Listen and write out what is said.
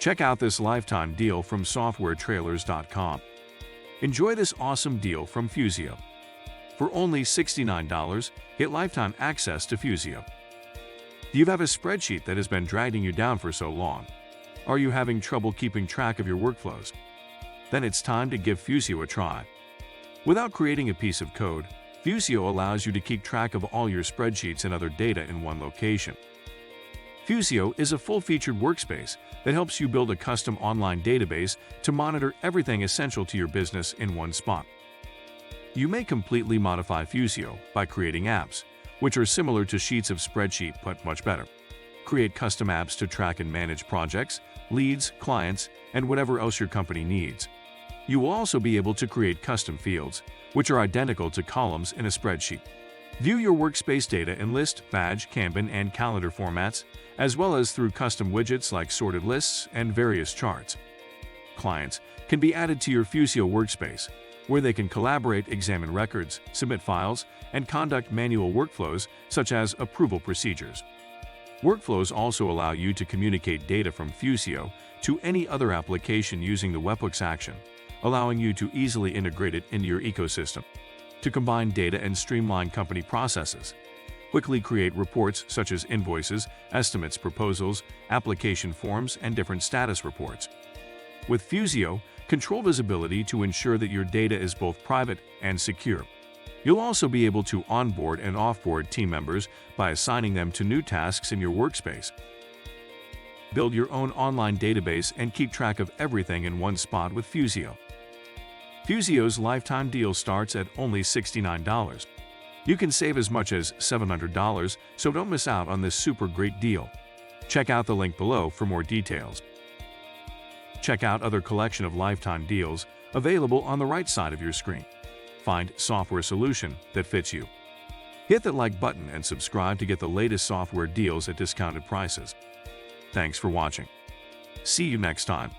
Check out this lifetime deal from softwaretrailers.com. Enjoy this awesome deal from Fusioo. For only $69, get lifetime access to Fusioo. Do you have a spreadsheet that has been dragging you down for so long? Are you having trouble keeping track of your workflows? Then it's time to give Fusioo a try. Without creating a piece of code, Fusioo allows you to keep track of all your spreadsheets and other data in one location. Fusioo is a full-featured workspace that helps you build a custom online database to monitor everything essential to your business in one spot. You may completely modify Fusioo by creating apps, which are similar to sheets of spreadsheet but much better. Create custom apps to track and manage projects, leads, clients, and whatever else your company needs. You will also be able to create custom fields, which are identical to columns in a spreadsheet. View your workspace data in list, badge, Kanban, and calendar formats, as well as through custom widgets like sorted lists and various charts. Clients can be added to your Fusioo workspace, where they can collaborate, examine records, submit files, and conduct manual workflows such as approval procedures. Workflows also allow you to communicate data from Fusioo to any other application using the webhooks action, allowing you to easily integrate it into your ecosystem. To combine data and streamline company processes. Quickly create reports such as invoices, estimates, proposals, application forms, and different status reports. With Fusioo, control visibility to ensure that your data is both private and secure. You'll also be able to onboard and offboard team members by assigning them to new tasks in your workspace. Build your own online database and keep track of everything in one spot with Fusioo. Fusioo's lifetime deal starts at only $69. You can save as much as $700, so don't miss out on this super great deal. Check out the link below for more details. Check out other collection of lifetime deals available on the right side of your screen. Find software solution that fits you. Hit that like button and subscribe to get the latest software deals at discounted prices. Thanks for watching. See you next time.